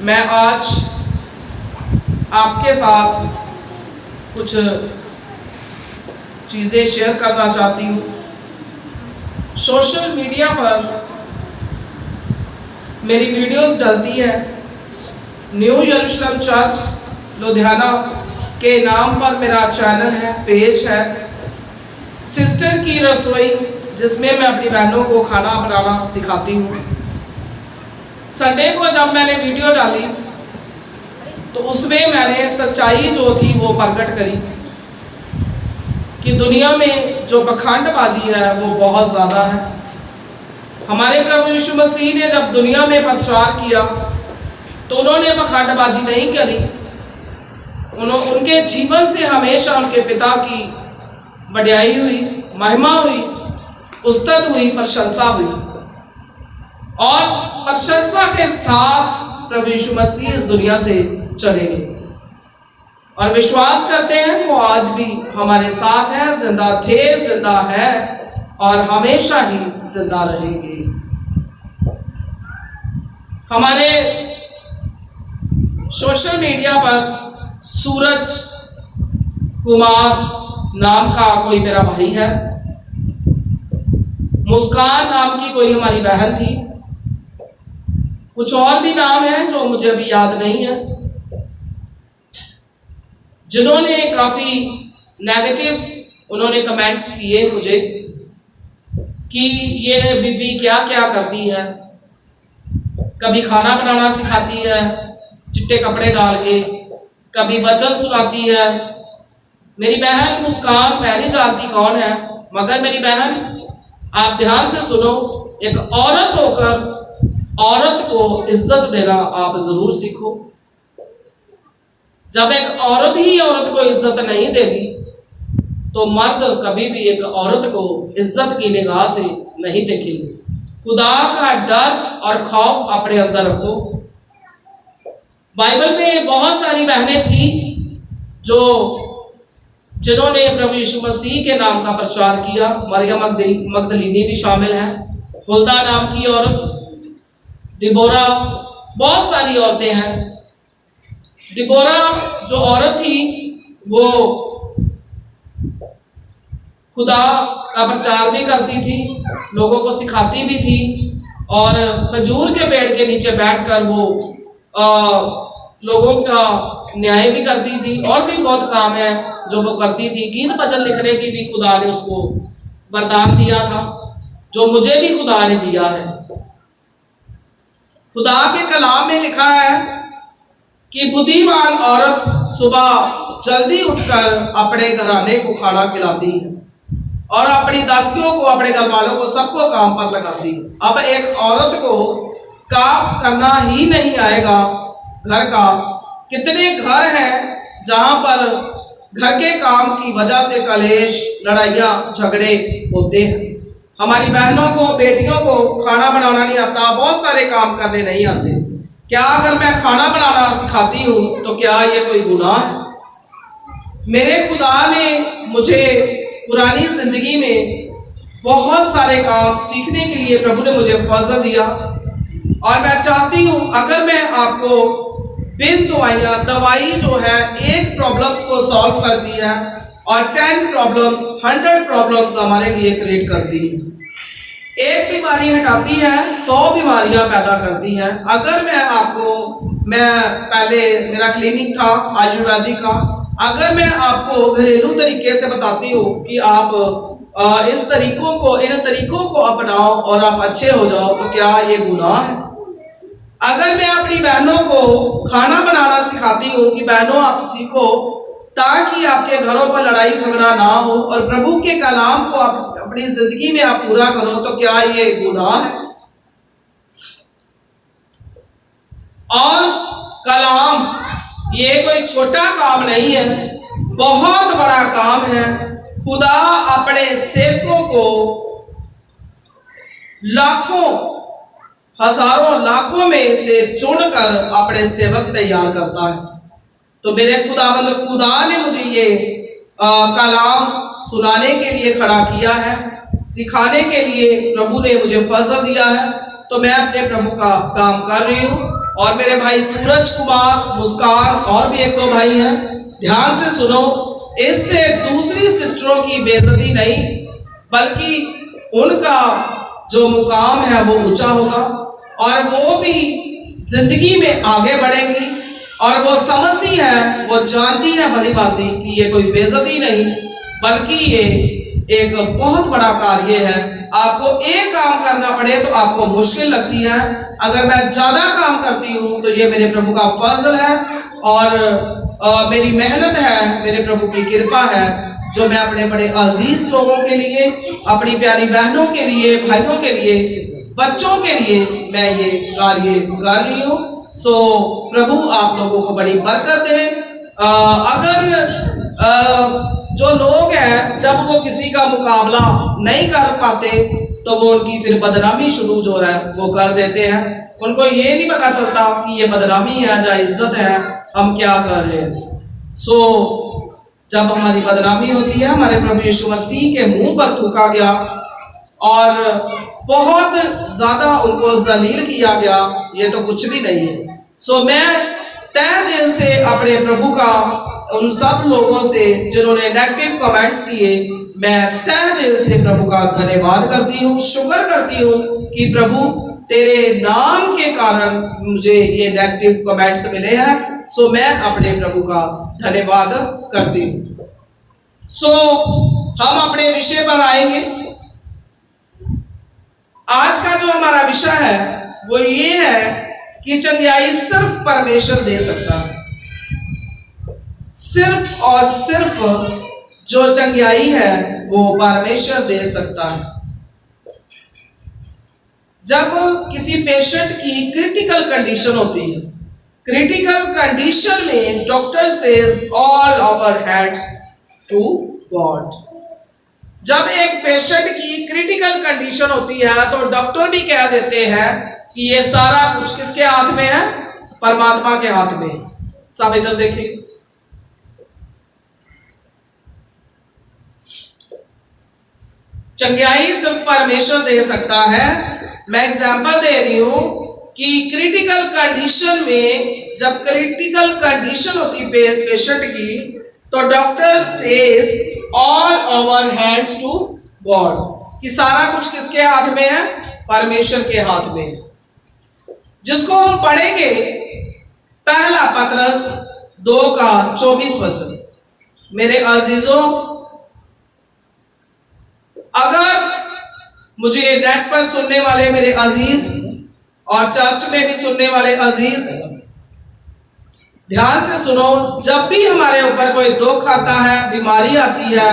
मैं आज आपके साथ कुछ चीज़ें शेयर करना चाहती हूँ। सोशल मीडिया पर मेरी वीडियोस डलती है। न्यू यरूशलेम चर्च लुधियाना के नाम पर मेरा चैनल है, पेज है, सिस्टर की रसोई, जिसमें मैं अपनी बहनों को खाना बनाना सिखाती हूँ। संडे को जब मैंने वीडियो डाली तो उसमें मैंने सच्चाई जो थी वो प्रकट करी कि दुनिया में जो पखंडबाजी है वो बहुत ज़्यादा है। हमारे प्रभु यीशु मसीह ने जब दुनिया में प्रचार किया तो उन्होंने पखंडबाजी नहीं करी। उनके जीवन से हमेशा उनके पिता की बढ़ाई हुई, महिमा हुई, उस्तत हुई, प्रशंसा हुई, और प्रशंसा के साथ प्रभु यीशु मसीह इस दुनिया से चलेंगे। और विश्वास करते हैं वो आज भी हमारे साथ है, जिंदा थे, जिंदा है और हमेशा ही जिंदा रहेंगे। हमारे सोशल मीडिया पर सूरज कुमार नाम का कोई मेरा भाई है, मुस्कान नाम की कोई हमारी बहन थी, कुछ और भी नाम हैं जो मुझे अभी याद नहीं है, जिन्होंने काफी नेगेटिव उन्होंने कमेंट्स किए मुझे कि ये बीबी क्या क्या करती है, कभी खाना बनाना सिखाती है चिट्टे कपड़े डाल के, कभी वचन सुनाती है। मेरी बहन मुस्कान, मैं नहीं जानती कौन है, मगर मेरी बहन आप ध्यान से सुनो, एक औरत होकर औरत को इज्जत देना आप जरूर सीखो। जब एक औरत ही औरत को इज्जत नहीं देगी तो मर्द कभी भी एक औरत को इज्जत की निगाह से नहीं देखेंगे। खुदा का डर और खौफ अपने अंदर रखो। बाइबल में बहुत सारी बहनें थी जिन्होंने प्रभु यीशु मसीह के नाम का प्रचार किया। मरियम मगदलीनी भी शामिल है, हुल्दा नाम की औरत, डिबोरा, बहुत सारी औरतें हैं। डिबोरा जो औरत थी वो खुदा का प्रचार भी करती थी, लोगों को सिखाती भी थी, और खजूर के पेड़ के नीचे बैठकर वो लोगों का न्याय भी करती थी, और भी बहुत काम है जो वो करती थी। गीत भजन लिखने की भी खुदा ने उसको वरदान दिया था, जो मुझे भी खुदा ने दिया है। खुदा के कलाम में लिखा है कि बुद्धिमान औरत सुबह जल्दी उठकर अपने घराने को खाना खिलाती है और अपनी दासियों को, अपने घर वालों को, सबको काम पर लगाती है। अब एक औरत को काम करना ही नहीं आएगा घर का। कितने घर हैं जहां पर घर के काम की वजह से कलेश, लड़ाइयाँ, झगड़े होते हैं। हमारी बहनों को, बेटियों को खाना बनाना नहीं आता, बहुत सारे काम करने नहीं आते। क्या अगर मैं खाना बनाना सिखाती हूँ तो क्या ये कोई गुनाह है? मेरे खुदा ने मुझे पुरानी जिंदगी में बहुत सारे काम सीखने के लिए प्रभु ने मुझे फजल दिया, और मैं चाहती हूँ अगर मैं आपको बिन दवाई जो है एक प्रॉब्लम्स को सॉल्व करती है और 10 प्रॉब्लम्स, 100 प्रॉब्लम्स हमारे लिए क्रिएट करती है। एक बीमारी हटाती है, 100 बीमारियां पैदा करती हैं। अगर मैं पहले मेरा क्लिनिक था आयुर्वेदिक का, अगर मैं आपको घरेलू तरीके से बताती हूँ कि आप इन तरीकों को अपनाओ और आप अच्छे हो जाओ, तो क्या ये गुनाह है? अगर मैं अपनी बहनों को खाना बनाना सिखाती हूँ कि बहनों आप सीखो ताकि आपके घरों पर लड़ाई झगड़ा ना हो और प्रभु के कलाम को आप अपनी जिंदगी में आप पूरा करो, तो क्या ये गुनाह है? और कलाम ये कोई छोटा काम नहीं है, बहुत बड़ा काम है। खुदा अपने सेवकों को लाखों, हजारों, लाखों में से चुनकर अपने सेवक तैयार करता है। तो मेरे खुदा ने मुझे ये कलाम सुनाने के लिए खड़ा किया है, सिखाने के लिए प्रभु ने मुझे फजल दिया है, तो मैं अपने प्रभु का काम कर रही हूँ। और मेरे भाई सूरज कुमार, मुस्कान और भी एक दो भाई हैं, ध्यान से सुनो। इससे दूसरी सिस्टरों की बेइज्जती नहीं, बल्कि उनका जो मुकाम है वो ऊंचा होगा और वो भी जिंदगी में आगे बढ़ेंगी। और वो समझती है, वो जानती है भली भांति कि ये कोई बेइज्जती नहीं, बल्कि ये एक बहुत बड़ा कार्य है। आपको एक काम करना पड़े तो आपको मुश्किल लगती है, अगर मैं ज्यादा काम करती हूँ तो ये मेरे प्रभु का फजल है और मेरी मेहनत है, मेरे प्रभु की कृपा है, जो मैं अपने बड़े अजीज लोगों के लिए, अपनी प्यारी बहनों के लिए, भाइयों के लिए, बच्चों के लिए मैं ये कार्य कर रही हूँ। सो प्रभु आप लोगों को बड़ी बरकत दे। अगर जो लोग हैं जब वो किसी का मुकाबला नहीं कर पाते तो वो उनकी फिर बदनामी शुरू जो है वो कर देते हैं। उनको ये नहीं पता चलता कि ये बदनामी है या इज्जत है, हम क्या कर रहे हैं। सो जब हमारी बदनामी होती है, हमारे प्रभु यीशु मसीह के मुंह पर थूका गया और बहुत ज्यादा उनको जलील किया गया, ये तो कुछ भी नहीं है। सो मैं तहे दिल से अपने प्रभु का उन सब लोगों से जिन्होंने नेगेटिव कमेंट्स किए, मैं तहे दिल से प्रभु का धन्यवाद करती हूँ, शुक्र करती हूँ कि प्रभु तेरे नाम के कारण मुझे ये नेगेटिव कमेंट्स मिले हैं। सो मैं अपने प्रभु का धन्यवाद करती हूँ। सो हम अपने विषय पर आएंगे। आज का जो हमारा विषय है वो ये है कि चंगाई सिर्फ परमेश्वर दे सकता है। सिर्फ और सिर्फ जो चंगाई है वो परमेश्वर दे सकता है। जब किसी पेशेंट की क्रिटिकल कंडीशन होती है, क्रिटिकल कंडीशन में doctor says all our hands to God. जब एक पेशेंट की क्रिटिकल कंडीशन होती है तो डॉक्टर भी कह देते हैं कि ये सारा कुछ किसके हाथ में है? परमात्मा के हाथ में। सब इधर देखिए, चंगाई सिर्फ परमेश्वर दे सकता है। मैं एग्जांपल दे रही हूं कि क्रिटिकल कंडीशन में, जब क्रिटिकल कंडीशन होती है पेशेंट की, तो doctor says all our hands to God, कि सारा कुछ किसके हाथ में है? परमेश्वर के हाथ में। जिसको हम पढ़ेंगे पहला पतरस 2:24। मेरे अजीजों, अगर मुझे नेट पर सुनने वाले मेरे अजीज और चर्च में भी सुनने वाले अजीज ध्यान से सुनो, जब भी हमारे ऊपर कोई दुख आता है, बीमारी आती है,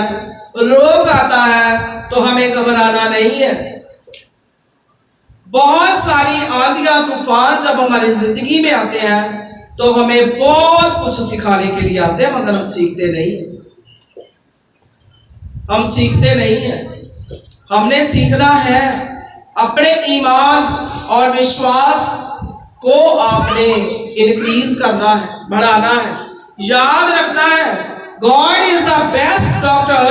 रोग आता है, तो हमें घबराना नहीं है। बहुत सारी आंधियां तूफान जब हमारी जिंदगी में आते हैं तो हमें बहुत कुछ सिखाने के लिए आते हैं, मगर हम सीखते नहीं। हम सीखते नहीं हैं। हमने सीखना है, अपने ईमान और विश्वास को आपने इंक्रीज करना है, बढ़ाना है, याद रखना है। God is the best doctor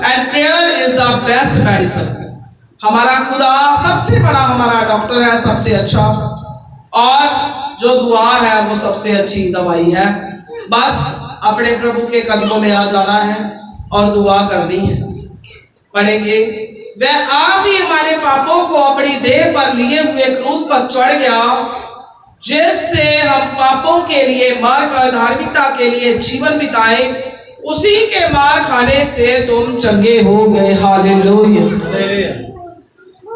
and prayer is the best medicine. हमारा खुदा सबसे बड़ा हमारा डॉक्टर है, सबसे अच्छा, और जो दुआ है वो सबसे अच्छी दवाई है। बस अपने प्रभु के कदमों में आ जाना है और दुआ करनी है। पढ़ेंगे, वह आप ही हमारे पापों को अपनी देह पर लिए हुए क्रूस पर चढ़ गया, जिससे हम पापों के लिए मार कर धार्मिकता के लिए जीवन बिताए। उसी के मार खाने से तुम चंगे हो गए। हालेलुया।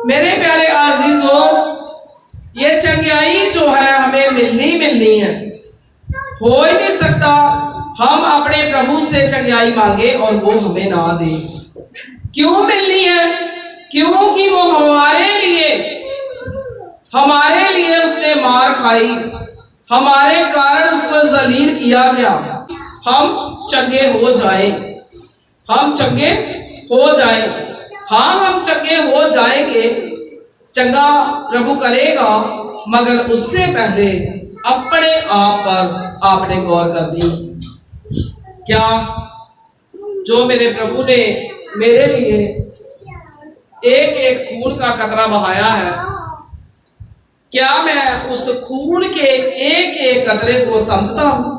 मेरे प्यारे अजीजों, ये चंगाई जो है हमें मिलनी है। हो ही नहीं सकता हम अपने प्रभु से चंगाई मांगे और वो हमें ना दे। क्यों मिलनी है? क्योंकि वो हमारे लिए उसने मार खाई, हमारे कारण उसको जलील किया गया। हम चंगे हो जाए, हम चंगे हो जाए। हाँ, हम चंगे हो जाएंगे, चंगा प्रभु करेगा, मगर उससे पहले अपने आप पर आपने गौर करनी। क्या जो मेरे प्रभु ने मेरे लिए एक एक खून का कतरा बहाया है, क्या मैं उस खून के एक एक कतरे को समझता हूं,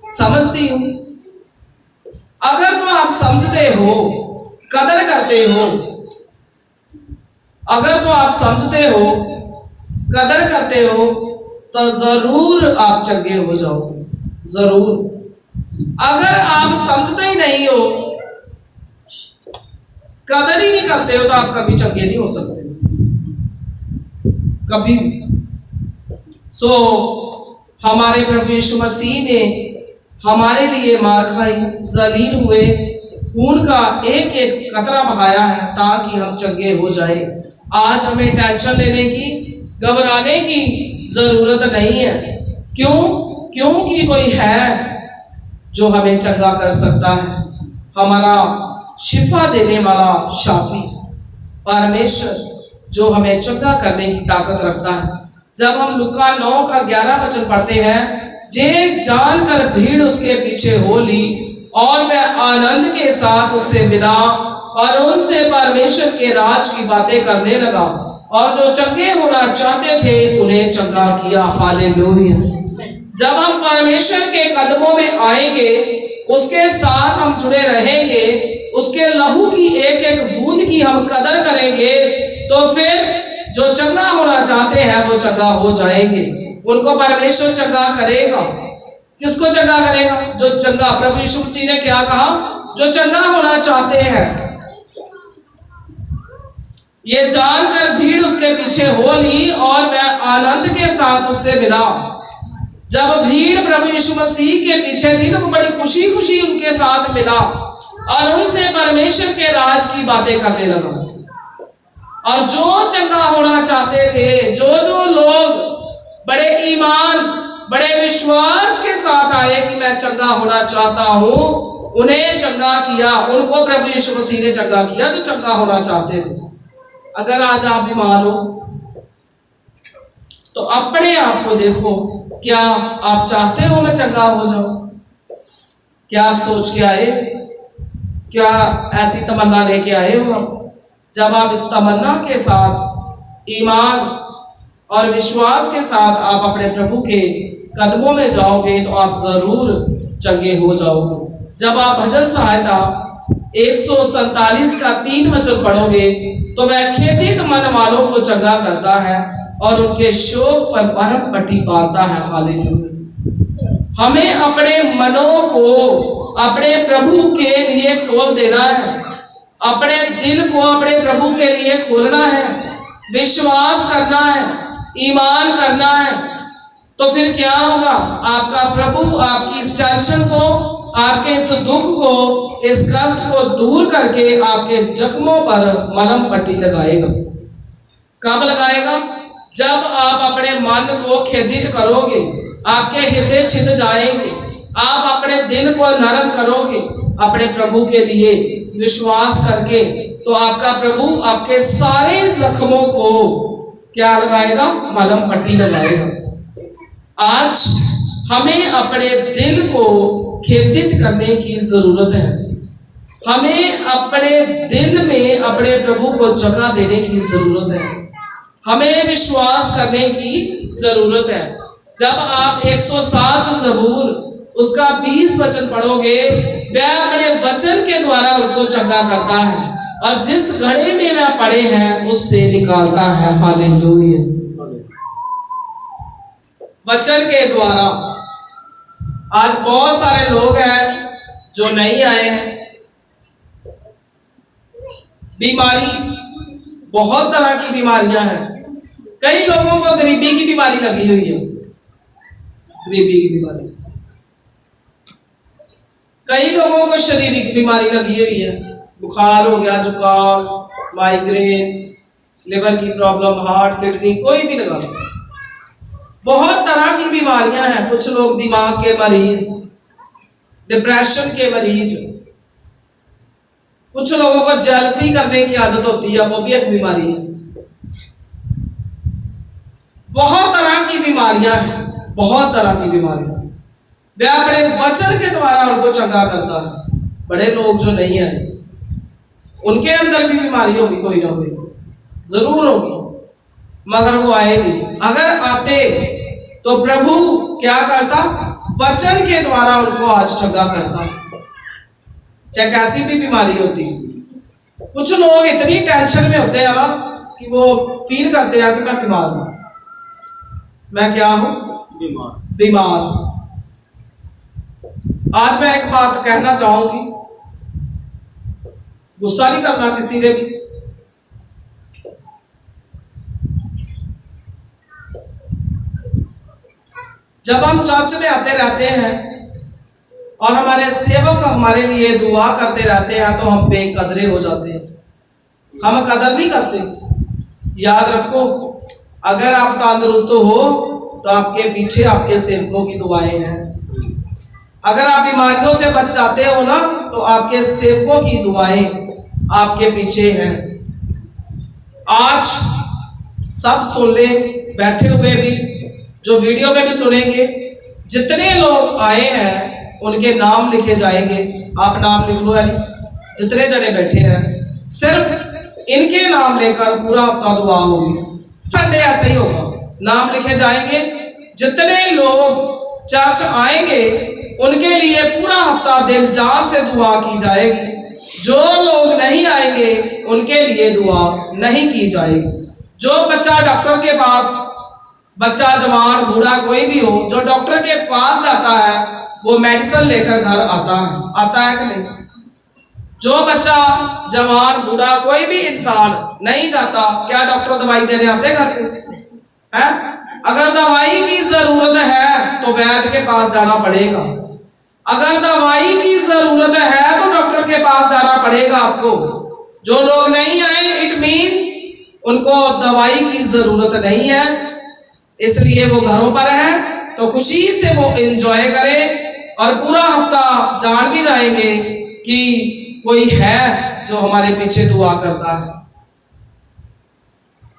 समझती हूं? अगर तो आप समझते हो, कदर करते हो, अगर तो आप समझते हो, कदर करते हो, तो जरूर आप चंगे हो जाओगे, जरूर। अगर आप समझते ही नहीं हो, कदर ही नहीं करते हो, तो आप कभी चंगे नहीं हो सकते, कभी भी। हमारे प्रभु यीशु मसीह ने हमारे लिए मार खाई, जलील हुए, खून का एक एक कतरा बहाया है ताकि हम चंगे हो जाए। आज हमें टेंशन लेने की, घबराने की जरूरत नहीं है। क्यों? क्योंकि कोई है जो हमें चंगा कर सकता है, हमारा शिफा देने वाला शाफी परमेश्वर जो हमें चंगा करने की ताकत रखता है। जब हम लुका 9 का 11 वचन पढ़ते हैं, जे जानकर भीड़ उसके पीछे हो ली और वह आनंद के साथ उससे मिला और उनसे परमेश्वर के राज की बातें करने लगा, और जो चंगे होना चाहते थे उन्हें चंगा किया। हालेलुया। जब हम परमेश्वर के कदमों में आएंगे, उसके साथ हम जुड़े रहेंगे, उसके लहू की एक एक बूंद की हम कदर करेंगे, तो फिर जो चंगा होना चाहते हैं वो चंगा हो जाएंगे। उनको परमेश्वर चंगा करेगा। किसको चंगा करेगा? जो चंगा, प्रभु यीशु मसीह ने क्या कहा? जो चंगा होना चाहते हैं। ये जानकर भीड़ उसके पीछे हो ली और वह आनंद के साथ उससे मिला। जब भीड़ प्रभु यीशु मसीह के पीछे थी, तो बड़ी खुशी खुशी उनके साथ मिला और उनसे परमेश्वर के राज की बातें करने लगा। और जो चंगा होना चाहते थे, जो जो लोग बड़े ईमान, बड़े विश्वास के साथ आए कि मैं चंगा होना चाहता हूं, उन्हें चंगा किया। उनको प्रभु यीशु मसीह ने चंगा किया जो चंगा होना चाहते थे। अगर आज आप बीमार हो तो अपने आप को देखो, क्या आप चाहते हो मैं चंगा हो जाऊं? क्या आप सोच के आए? क्या ऐसी तमन्ना लेके आए हो? जब आप इस तमन्ना के साथ, ईमान और विश्वास के साथ आप अपने प्रभु के कदमों में जाओगे, तो आप जरूर चंगे हो जाओगे। जब आप भजन सहायता 147 का 3 वचन पढ़ोगे, तो वह खेदित मन वालों को चंगा करता है और उनके शोक पर मरहम पट्टी पाता है। हालेलुया। हमें अपने मनों को अपने प्रभु के लिए खोल देना है, अपने दिल को अपने प्रभु के लिए खोलना है, विश्वास करना है, ईमान करना है। तो फिर क्या होगा? आपका प्रभु आपकी इस टेंशन को, आपके इस दुख को, इस कष्ट को दूर करके आपके जख्मों पर मलहम पट्टी लगाएगा। कब लगाएगा? जब आप अपने मन को खेदित करोगे, आपके हृदय छिद जाएंगे, आप अपने दिल को नरम करोगे अपने प्रभु के लिए विश्वास करके, तो आपका प्रभु आपके सारे जख्मों को क्या लगाएगा? मलहम पट्टी लगाएगा। आज हमें अपने दिल को खेदित करने की जरूरत है। हमें अपने दिल में अपने प्रभु को जगह देने की जरूरत है। हमें विश्वास करने की जरूरत है। जब आप 107 ज़बूर उसका 20 वचन पढ़ोगे, वह अपने वचन के द्वारा उनको चंगा करता है और जिस घड़े में वह पड़े हैं उससे निकालता है। हालेलुया। वचन के द्वारा। आज बहुत सारे लोग हैं जो नहीं आए हैं। बीमारी, बहुत तरह की बीमारियां हैं। कई लोगों को गरीबी की बीमारी लगी हुई है, गरीबी की बीमारी। कई लोगों को शारीरिक बीमारी लगी हुई है, बुखार हो गया, जुकाम, माइग्रेन, लिवर की प्रॉब्लम, हार्ट, किडनी, कोई भी लगा लो। बहुत तरह की बीमारियां हैं। कुछ लोग दिमाग के मरीज, डिप्रेशन के मरीज, कुछ लोगों को जेलसी करने की आदत होती है, वो भी एक बीमारी है। बहुत तरह की बीमारियां हैं, बहुत तरह की बीमारियां। वह अपने वचन के द्वारा उनको चंगा करता है। बड़े लोग जो नहीं है, उनके अंदर भी बीमारी होगी, कोई ना कोई जरूर होगी। मगर वो आए नहीं। अगर आते तो प्रभु क्या करता? वचन के द्वारा उनको आज चंगा करता, चाहे कैसी भी बीमारी होती। कुछ लोग इतनी टेंशन में होते हैं ना कि वो फील करते हैं कि मैं बीमार हूं, मैं क्या हूं? बीमार। आज मैं एक बात कहना चाहूंगी, गुस्सा नहीं करना किसी ने भी। जब हम चर्च में आते रहते हैं और हमारे सेवक हमारे लिए दुआ करते रहते हैं तो हम बेकदरे हो जाते हैं, हम कदर नहीं करते। याद रखो, अगर आप तंदुरुस्त हो तो आपके पीछे आपके सेवकों की दुआएं हैं। अगर आप बीमारियों से बच जाते हो ना तो आपके सेवकों की दुआएं आपके पीछे हैं। आज सब सुन ले, बैठे हुए भी, जो वीडियो में भी सुनेंगे, जितने लोग आए हैं उनके नाम लिखे जाएंगे। आप नाम लिख लो, जितने जने बैठे हैं सिर्फ इनके नाम लेकर पूरा हफ्ता दुआ होगी। संडे ऐसे ही होगा, नाम लिखे जाएंगे। जितने लोग चर्च आएंगे उनके लिए पूरा हफ्ता दिल जान से दुआ की जाएगी। जो लोग नहीं आएंगे उनके लिए दुआ नहीं की जाएगी। जो बच्चा डॉक्टर के पास, बच्चा जवान बूढ़ा कोई भी हो, जो डॉक्टर के पास जाता है वो मेडिसिन लेकर घर आता है कि नहीं? जो बच्चा जवान बूढ़ा कोई भी इंसान नहीं जाता, क्या डॉक्टर दवाई देने आते घर पे हैं? अगर दवाई की जरूरत है तो वैद्य के पास जाना पड़ेगा। अगर दवाई की जरूरत है तो डॉक्टर के पास जाना पड़ेगा आपको। जो लोग नहीं आए, इट मींस उनको दवाई की जरूरत नहीं है, इसलिए वो घरों पर हैं। तो खुशी से वो एंजॉय करें और पूरा हफ्ता जान भी जाएंगे कि कोई है जो हमारे पीछे दुआ करता है।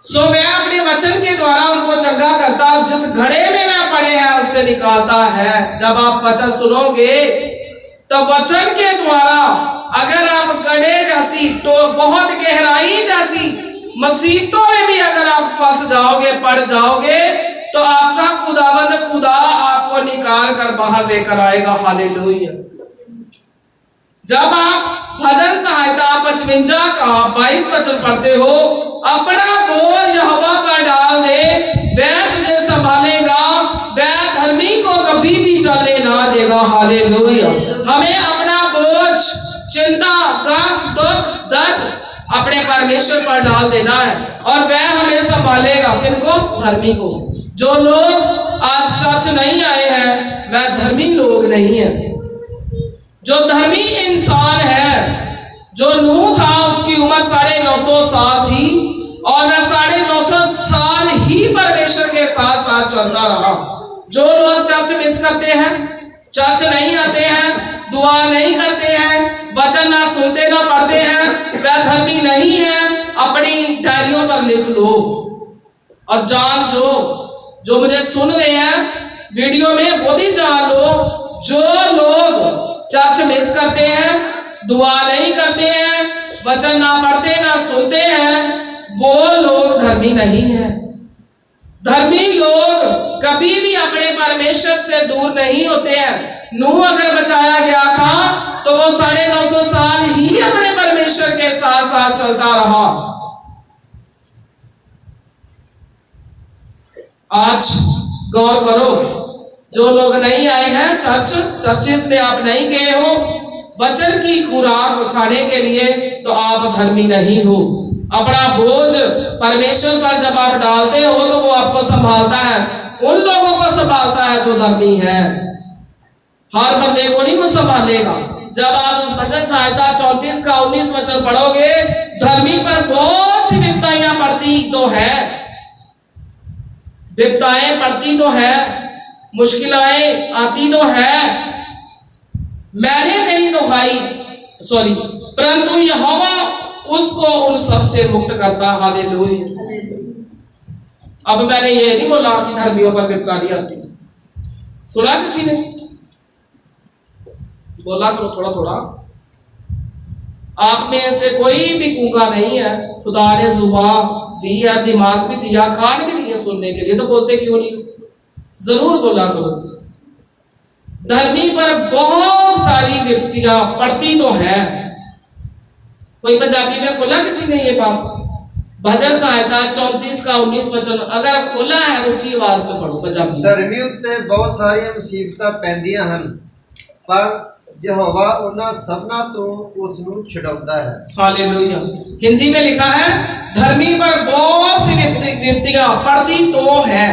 सो वह अपने वचन के द्वारा उनको चंगा करता, जिस घड़े में वह पड़े हैं उससे निकालता है। जब आप वचन सुनोगे तो वचन के द्वारा अगर आप गड्ढे जैसी, तो बहुत गहराई जैसी मुसीबतों में भी अगर आप फंस जाओगे, पड़ जाओगे, तो आपका खुदावंद खुदा आपको निकाल कर बाहर लेकर आएगा। हालेलुया। जब आप भजन सहायता 55 का 22 वचन पढ़ते हो, अपना बोझ यहोवा पर डाल दे, वह तुझे संभालेगा, वह धर्मी को कभी भी चलने ना देगा। हालेलुया। हमें अपना बोझ, चिंता, गम, दुख, दर्द अपने परमेश्वर पर डाल देना है और वह हमें संभालेगा। किनको? धर्मी को। जो लोग आज चर्च नहीं आए हैं वह धर्मी लोग नहीं है। जो धर्मी इंसान है, जो नूह था, उसकी उम्र 950 साल थी और वह 950 साल ही परमेश्वर के साथ साथ चलता रहा। जो लोग चर्च मिस करते हैं, चर्च नहीं आते हैं, दुआ नहीं करते हैं, वचन ना सुनते ना पढ़ते हैं, वह धर्मी नहीं है। अपनी डायरियों पर लिख लो और जान जो मुझे सुन रहे हैं वीडियो में, वो भी जान लो, जो लोग चर्च मिस करते हैं, दुआ नहीं करते हैं, वचन ना पढ़ते ना सुनते हैं, वो लोग धर्मी नहीं है। धर्मी लोग कभी भी अपने परमेश्वर से दूर नहीं होते हैं। नूह अगर बचाया गया था तो वो 950 साल ही अपने परमेश्वर के साथ साथ चलता रहा। आज गौर करो, जो लोग नहीं आए हैं चर्चेस में, आप नहीं गए हो वचन की खुराक खाने के लिए, तो आप धर्मी नहीं हो। अपना बोझ परमेश्वर पर जब आप डालते हो तो वो आपको संभालता है, उन लोगों को संभालता है जो धर्मी है। हर बंदे को नहीं वो संभालेगा। जब आप भजन सहायता 34 का 19 वचन पढ़ोगे, धर्मी पर बहुत सी विपत्तियां पड़ती तो है, विपत्तियां पड़ती तो है, मुश्किलें आती तो है, मैंने नहीं तो खाई, परंतु यहोवा उसको उन सब से मुक्त करता। हालेलुया। अब मैंने ये नहीं बोला कि धर्मियों पर विपत्तियां आती, सुना किसी ने? बोला करो थोड़ा थोड़ा। आप में से कोई भी गूंगा नहीं है, खुदा ने जुबान दी है, दिमाग भी दिया, कान भी दिए सुनने के लिए, तो बोलते क्यों नहीं? जरूर बोला करो। धर्मी पर बहुत सारी विपत्तियां पड़ती तो है। कोई पंजाबी में खोला किसी ने ये बात? भजन सहायता 34 का 19 वचन अगर खोला है तो ऊंची आवाज में पढ़ो पंजाबी। धर्मी उत्ते बहुत सारियां मुसीबतां पैंदियां हन, पर यहोवा उन्हां सबना तो उसनू छुड़ाउंदा है। हालेलुया। हिंदी में लिखा है, धर्मी पर बहुत सी विपत्तियां पड़ती तो है।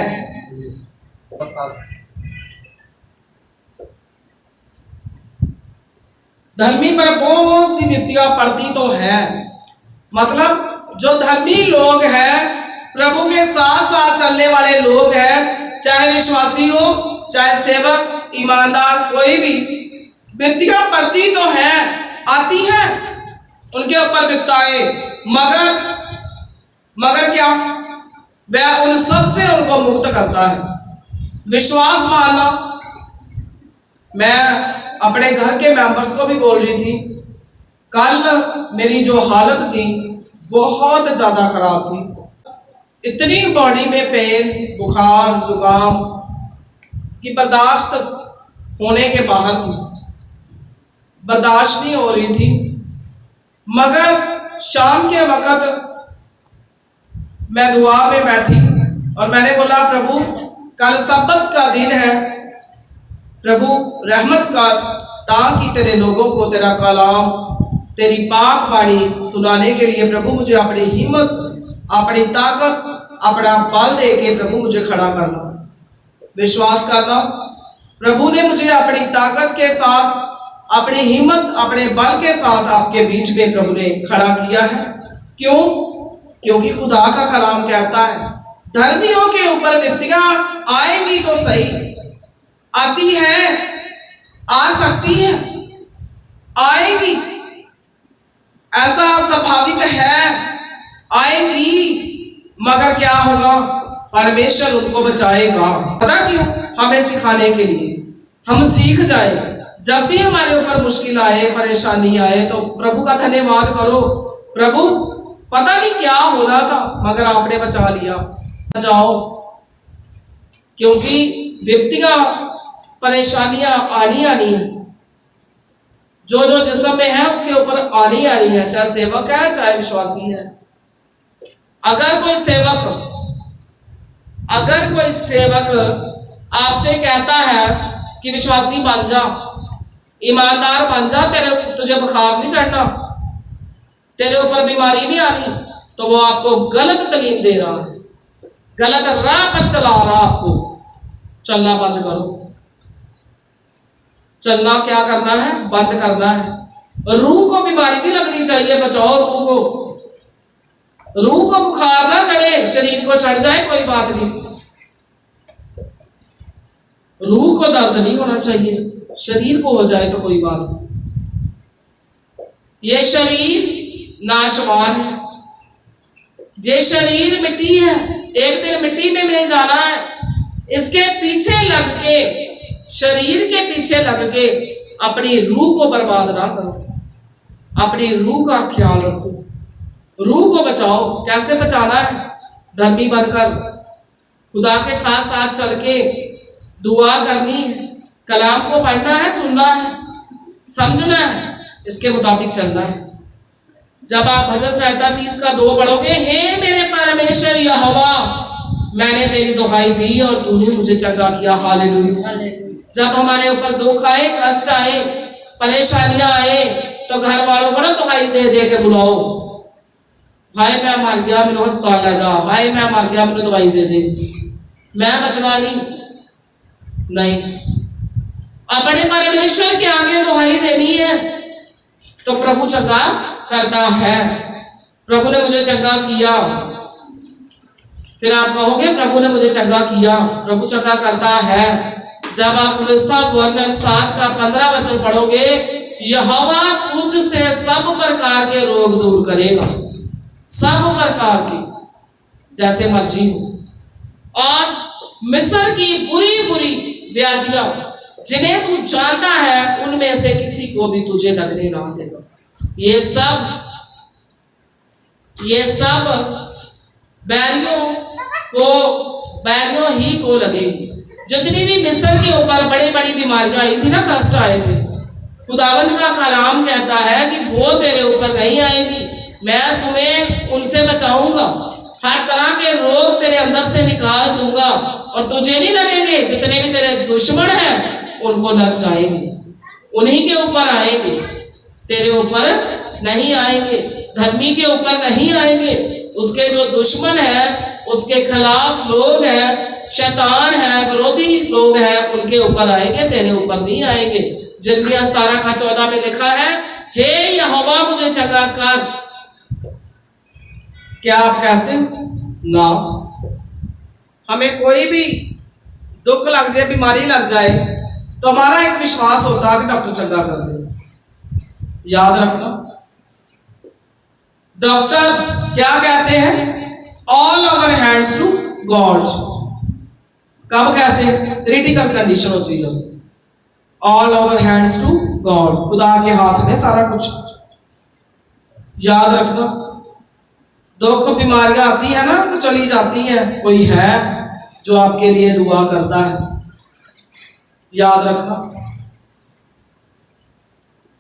धर्मी पर बहुत सी विपत्तियां पड़ती तो है, मतलब जो धर्मी लोग हैं, प्रभु के साथ साथ चलने वाले लोग हैं, चाहे विश्वासी हो, चाहे सेवक, ईमानदार, कोई भी, विपत्तियां पड़ती तो है, आती हैं उनके ऊपर विपत्तियां, मगर क्या? वह उन सब से उनको मुक्त करता है। विश्वास मानना। मैं अपने घर के मेंबर्स को भी बोल रही थी, कल मेरी जो हालत थी बहुत ज्यादा खराब थी, इतनी बॉडी में पेन, बुखार, जुकाम की बर्दाश्त होने के बाहर थी, बर्दाश्त नहीं हो रही थी। मगर शाम के वक्त मैं दुआ में बैठी और मैंने बोला, प्रभु कल सब्बत का दिन है, प्रभु रहमत कर, ताकि तेरे लोगों को तेरा कलाम, तेरी पाक वाणी सुनाने के लिए प्रभु मुझे अपनी हिम्मत, अपनी ताकत, अपना बल दे के प्रभु मुझे खड़ा करना। विश्वास करना, प्रभु ने मुझे अपनी ताकत के साथ, अपनी हिम्मत, अपने बल के साथ आपके बीच में प्रभु ने खड़ा किया है। क्यों? क्योंकि खुदा का कलाम कहता है, धर्मियों के ऊपर विपत्तियां आएंगी तो सही, आती है, आ सकती है, आएगी, ऐसा स्वाभाविक है, आएगी। मगर क्या होगा? परमेश्वर उनको बचाएगा। पता क्यों? हमें सिखाने के लिए, हम सीख जाए। जब भी हमारे ऊपर मुश्किल आए, परेशानी आए, तो प्रभु का धन्यवाद करो, प्रभु पता नहीं क्या होना था मगर आपने बचा लिया। बचाओ, क्योंकि विपत्तियां, परेशानियां आनी है, जो जो जिस्म में है उसके ऊपर आनी है, चाहे सेवक है चाहे विश्वासी है। अगर कोई सेवक आपसे कहता है कि विश्वासी बन जा, ईमानदार बन जा, तुझे बुखार नहीं चढ़ना, तेरे ऊपर बीमारी नहीं आनी, तो वो आपको गलत तालीम दे रहा है, गलत राह पर चला रहा। आपको चलना बंद करो। चलना क्या करना है? बंद करना है। रूह को बीमारी नहीं लगनी चाहिए, बचाओ रूह को। रूह को बुखार ना चढ़े, शरीर को चढ़ जाए कोई बात नहीं, रूह को दर्द नहीं होना चाहिए, शरीर को हो जाए तो कोई बात नहीं। ये शरीर नाशवान है, ये शरीर मिट्टी है, एक दिन मिट्टी में मिल जाना है। इसके पीछे लग के, शरीर के पीछे लग के अपनी रूह को बर्बाद ना करो, अपनी रूह का ख्याल रखो, रूह को बचाओ। कैसे बचाना है? धर्मी बनकर, खुदा के साथ साथ चल के दुआ करनी है, कलाम को पढ़ना है, सुनना है, समझना है, इसके मुताबिक चलना है। जब आप भजन सहायता 30 का 2 पढ़ोगे, हे मेरे परमेश्वर यहोवा, मैंने तेरी दुहाई दी और तूने मुझे चंगा किया। हालेलुया। जब हमारे ऊपर दुख आए, कष्ट आए, परेशानियां आए, तो घर वालों को ना दुहाई दे दे के बुलाओ, भाई मैं मर गया, मैंने अस्पताल ले जा, भाई मैं मर गया, मैंने दवाई दे दे, मैं बचना नहीं। अपने परमेश्वर के आगे दुहाई देनी है, तो प्रभु चंगा करता है। प्रभु ने मुझे चंगा किया, फिर आप कहोगे प्रभु ने मुझे चंगा किया, प्रभु चंगा करता है। जब आप वर्णन 7 का 15 वचन पढ़ोगे, यहोवा तुझसे सब प्रकार के रोग दूर करेगा, सब प्रकार के, जैसे मर्जी हो। और मिस्र की बुरी बुरी व्याधियां जिन्हें तू जानता है, उनमें से किसी को भी तुझे लगने ना देगा। ये सब बैरियों ही को लगेगी। जितनी भी मिस्र के ऊपर बड़ी बड़ी बीमारियां आई थी ना, कष्ट आए थे, खुदावंद का कलाम कहता है कि वो तेरे ऊपर नहीं आएगी, मैं तुम्हें उनसे बचाऊंगा, हर तरह के रोग तेरे अंदर से निकाल दूंगा और तुझे नहीं लगेंगे, जितने भी तेरे दुश्मन हैं उनको लग जाएंगे, उन्हीं के ऊपर आएंगे, तेरे ऊपर नहीं आएंगे, धर्मी के ऊपर नहीं आएंगे, उसके जो दुश्मन है, उसके खिलाफ लोग हैं, शैतान है, विरोधी लोग हैं, उनके ऊपर आएंगे, तेरे ऊपर नहीं आएंगे। जिर्मिया 17:14 में लिखा है, हे यहोवा मुझे चंगा कर। क्या आप कहते हैं ना, हमें कोई भी दुख लग जाए, बीमारी लग जाए, तो हमारा एक विश्वास होता है कि डॉक्टर चंगा कर दे। याद रखना, डॉक्टर क्या कहते हैं, all our hands to God. कब कहते हैं, क्रिटिकल कंडीशन होती है, all our hands to God, खुदा के हाथ में सारा कुछ। याद रखना, दुख बीमारियां आती है ना तो चली जाती हैं, कोई है जो आपके लिए दुआ करता है। याद रखना,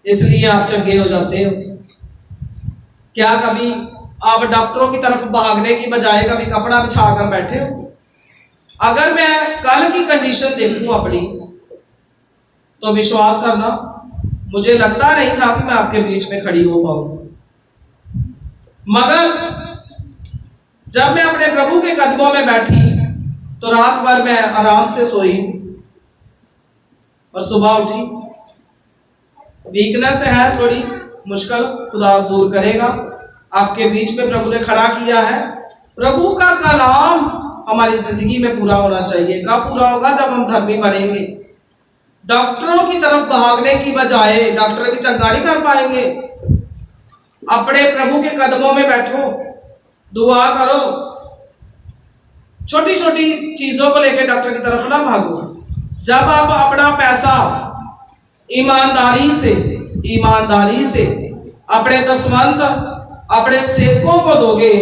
इसलिए आप चंगे हो जाते हो। क्या कभी आप डॉक्टरों की तरफ भागने की बजाय कभी कपड़ा बिछा कर बैठे हो? अगर मैं कल की कंडीशन देखूं अपनी, तो विश्वास करना, मुझे लगता नहीं था कि मैं आपके बीच में खड़ी हो पाऊं, मगर जब मैं अपने प्रभु के कदमों में बैठी तो रात भर मैं आराम से सोई और सुबह उठी। वीकनेस है थोड़ी, मुश्किल खुदा दूर करेगा। आपके बीच में प्रभु ने खड़ा किया है। प्रभु का कलाम हमारी जिंदगी में पूरा होना चाहिए। कब पूरा होगा? जब हम धर्मी बनेंगे। डॉक्टरों की तरफ भागने की बजाय, डॉक्टर भी चंगा नहीं कर पाएंगे, अपने प्रभु के कदमों में बैठो, दुआ करो। छोटी छोटी चीजों को लेकर डॉक्टर की तरफ ना भागो। जब आप अपना पैसा ईमानदारी से अपने दसवंत, अपने सेवकों को दोगे,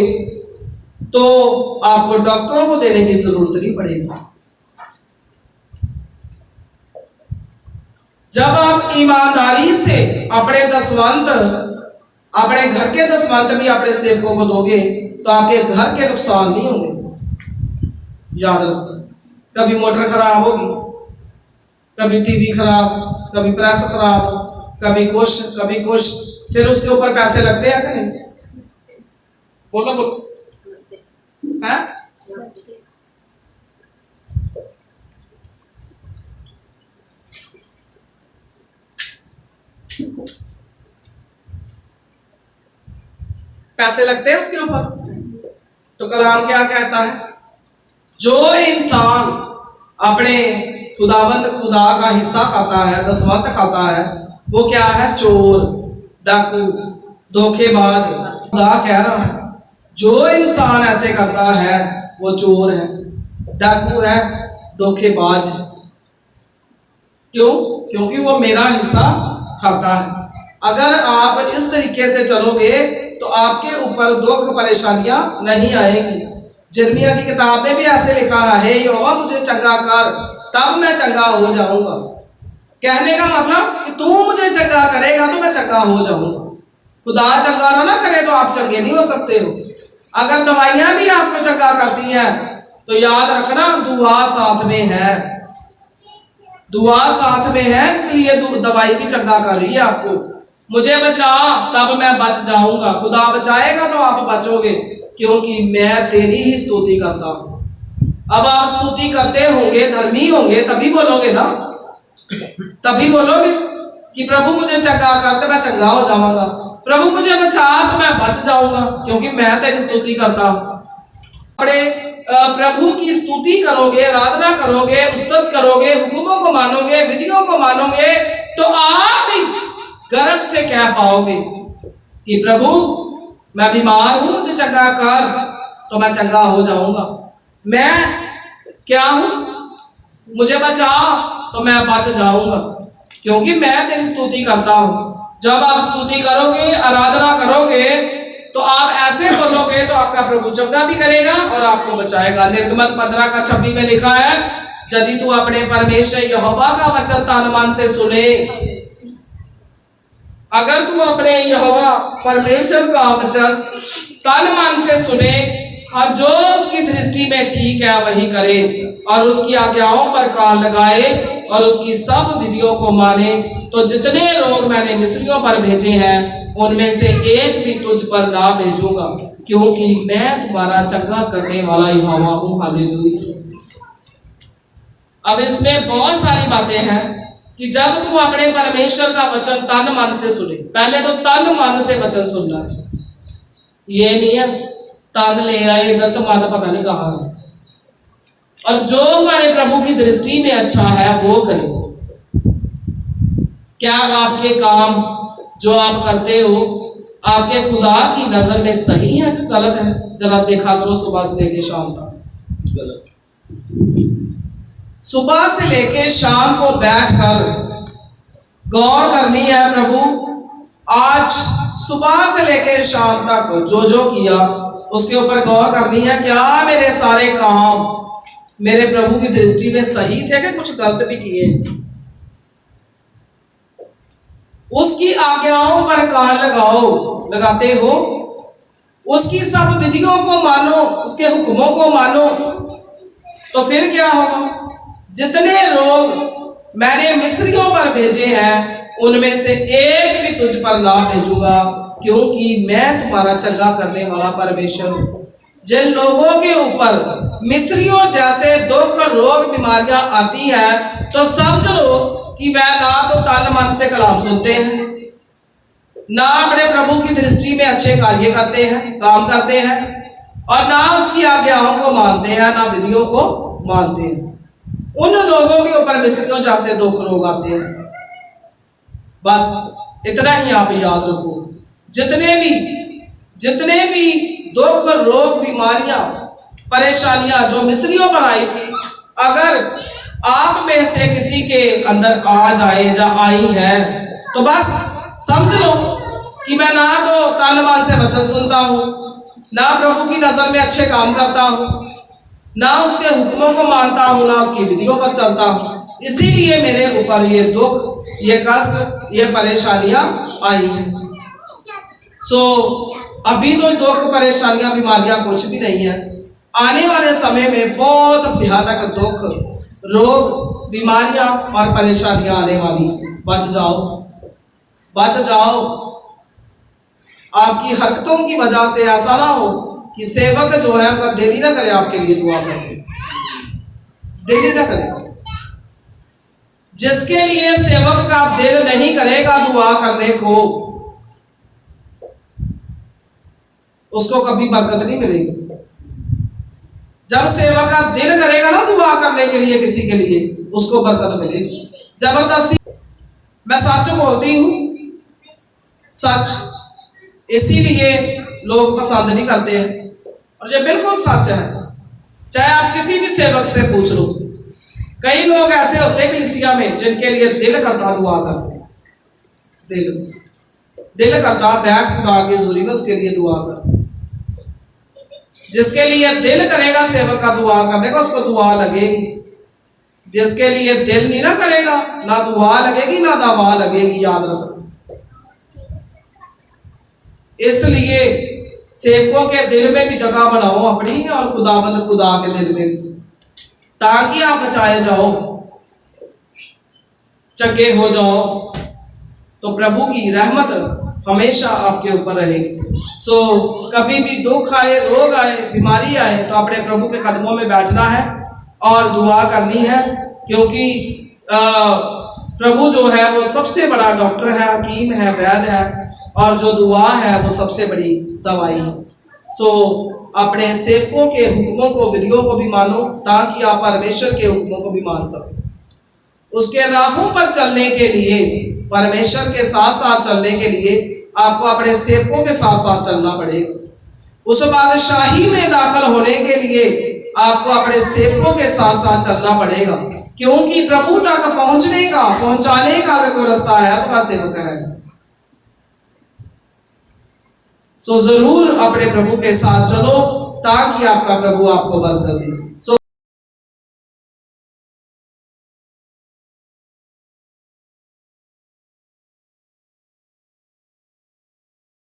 तो आपको डॉक्टरों को देने की जरूरत नहीं पड़ेगी। जब आप ईमानदारी से अपने दसवंत, अपने घर के दसवंत भी अपने सेवकों को दोगे, तो आपके घर के नुकसान नहीं होंगे। याद रखना, कभी मोटर खराब होगी, कभी टीवी खराब, कभी प्रेस खराब, कभी कुछ, फिर उसके ऊपर पैसे लगते हैं कि नहीं? बोलो हैं? पैसे लगते हैं उसके ऊपर। तो कलाम क्या कहता है? जो इंसान अपने खुदाबंद खुदा का हिस्सा खाता है, दसवंत खाता है, वो क्या है? चोर, डाकू, धोखेबाज। खुदा कह रहा है जो इंसान ऐसे करता है वो चोर है, डाकू है, धोखेबाज है। क्यों? क्योंकि वो मेरा हिस्सा खाता है। अगर आप इस तरीके से चलोगे तो आपके ऊपर दुख परेशानियां नहीं आएगी। जिर्मिया की किताब में भी ऐसे लिखा है, यहोवा मुझे चंगा कर, तब मैं चंगा हो जाऊंगा। कहने का मतलब कि तू मुझे चंगा करेगा तो मैं चंगा हो जाऊंगा। खुदा चंगा ना करे तो आप चंगे नहीं हो सकते हो। अगर दवाइयां भी आपको चंगा करती हैं तो याद रखना, दुआ साथ में है, दुआ साथ में है, इसलिए दवाई भी चंगा कर रही है आपको। मुझे बचा तब मैं बच जाऊंगा। खुदा बचाएगा तो आप बचोगे, क्योंकि मैं तेरी ही स्तुति करता हूं। अब आप स्तुति करते होंगे, धर्मी होंगे, तभी बोलोगे ना, तभी बोलोगे कि प्रभु मुझे चंगा कर तो मैं चंगा हो जाऊंगा, प्रभु मुझे बचा तो मैं बच जाऊंगा, क्योंकि मैं तेरी स्तुति करता हूं। अपने प्रभु की स्तुति करोगे, आराधना करोगे, स्तुति करोगे, हुक्मों को मानोगे, विधियों को मानोगे, तो आप भी गर्व से कह पाओगे कि प्रभु मैं बीमार हूं, मुझे चंगा कर तो मैं चंगा हो जाऊंगा। मैं क्या हूं? मुझे बचा तो मैं बच जाऊंगा, क्योंकि मैं तेरी स्तुति करता हूं। जब आप स्तुति करोगे, आराधना करोगे, तो आप ऐसे बोलोगे तो आपका प्रभु चंगा भी करेगा और आपको बचाएगा। निर्गमन 15:26 में लिखा है, यदि तू अपने परमेश्वर यहोवा का वचन तन मन से सुने, अगर तू अपने यहोवा परमेश्वर का वचन तन मन से सुने और जो उसकी दृष्टि में ठीक है वही करे और उसकी आज्ञाओं पर कान लगाए और उसकी सब विधियों को माने, तो जितने रोग मैंने मिस्रियों पर भेजे हैं उनमें से एक भी तुझ पर ना भेजूंगा, क्योंकि मैं तुम्हारा चंगा करने वाला यहोवा हूं। हालेलुया। अब इसमें बहुत सारी बातें हैं कि जब तुम अपने परमेश्वर का वचन तन मन से सुने, पहले तो तन मन से वचन सुनना है, ये नहीं है तन ले आए इधर तो मन पता नहीं कहाँ है, और जो हमारे प्रभु की दृष्टि में अच्छा है वो करें। क्या आपके काम जो आप करते हो आपके खुदा की नजर में सही है कि गलत है? जरा देखा करो सुबह से लेके शाम तक। सुबह से लेके शाम को बैठकर गौर करनी है, प्रभु आज सुबह से लेके शाम तक जो जो किया उसके ऊपर गौर करनी है। क्या मेरे सारे काम मेरे प्रभु की दृष्टि में सही थे कि कुछ गलत भी किए? उसकी आज्ञाओं पर कान लगाओ, लगाते हो, उसकी सब विधियों को मानो, उसके हुक्मों को मानो, तो फिर क्या होगा? जितने रोग मैंने मिस्रियों पर भेजे हैं उनमें से एक भी तुझ पर ना भेजूंगा, क्योंकि मैं तुम्हारा चंगा करने वाला परमेश्वर हूं। जिन लोगों के ऊपर मिस्रियों जैसे दुख, रोग, बीमारियां आती हैं तो समझ लो कि वह ना तो तन मन से कलाम सुनते हैं, ना अपने प्रभु की दृष्टि में अच्छे कार्य करते हैं, काम करते हैं, और ना उसकी आज्ञाओं को मानते हैं, ना विधियों को मानते हैं। उन लोगों के ऊपर मिस्रियों जैसे दुख, रोग आते हैं। बस इतना ही आप याद रखो, जितने भी दुख, रोग, बीमारियां, परेशानियां जो मिस्रियों पर आई थी, अगर आप में से किसी के अंदर आ जाए या आई है तो बस समझ लो कि मैं ना तो तन मन से वचन सुनता हूं, ना प्रभु की नजर में अच्छे काम करता हूं, ना उसके हुक्मों को मानता हूं, ना उसकी विधियों पर चलता हूं, इसीलिए मेरे ऊपर ये दुख, ये कष्ट, ये परेशानियां आई हैं। अभी तो दुख, परेशानियां, बीमारियां कुछ भी नहीं है। आने वाले समय में बहुत भयानक दुख, रोग, बीमारियां और परेशानियां आने वाली। बच जाओ, बच जाओ। आपकी हरकतों की वजह से ऐसा ना हो कि सेवक जो है उनका देरी ना करे आपके लिए दुआ करने, देरी ना करे। जिसके लिए सेवक का दिल नहीं करेगा दुआ करने को, उसको कभी बरकत नहीं मिलेगी। जब सेवक का दिल करेगा ना दुआ करने के लिए किसी के लिए, उसको बरकत मिलेगी। जबरदस्ती, मैं सच बोलती हूं, सच, इसीलिए लोग पसंद नहीं करते हैं, और ये बिल्कुल सच है। चाहे आप किसी भी सेवक से पूछ लो, कई लोग ऐसे होते हैं कलीसिया में जिनके लिए दिल करता दुआ कर, दिल करता बैठ खुदा की हुजूरी में उसके लिए दुआ कर। जिसके लिए दिल करेगा सेवक का दुआ करने का, उसको दुआ लगेगी। जिसके लिए दिल नहीं ना करेगा, ना दुआ लगेगी ना दवा लगेगी, याद रखना। इसलिए सेवकों के दिल में भी जगह बनाओ अपनी, और खुदाबंद खुदा के दिल में भी, ताकि आप बचाए जाओ, चंगे हो जाओ, तो प्रभु की रहमत हमेशा आपके ऊपर रहेगी। कभी भी दुख आए, रोग आए, बीमारी आए, तो अपने प्रभु के कदमों में बैठना है और दुआ करनी है, क्योंकि प्रभु जो है वो सबसे बड़ा डॉक्टर है, हकीम है, वैद्य है, और जो दुआ है वो सबसे बड़ी दवाई है। अपने सेवकों के हुक्मों को, विधियों को भी मानो, ताकि आप परमेश्वर के हुक्मों को भी मान सकें। उसके राहों पर चलने के लिए, परमेश्वर के साथ साथ चलने के लिए आपको अपने सेवकों के साथ साथ चलना पड़ेगा। उस बादशाही में दाखिल होने के लिए आपको अपने सेवकों के साथ साथ चलना पड़ेगा, क्योंकि प्रभु तक पहुंचने का, पहुंचाने का अगर कोई रास्ता है तो वह सेवक है। सो जरूर अपने प्रभु के साथ चलो ताकि आपका प्रभु आपको बरकत दे। सो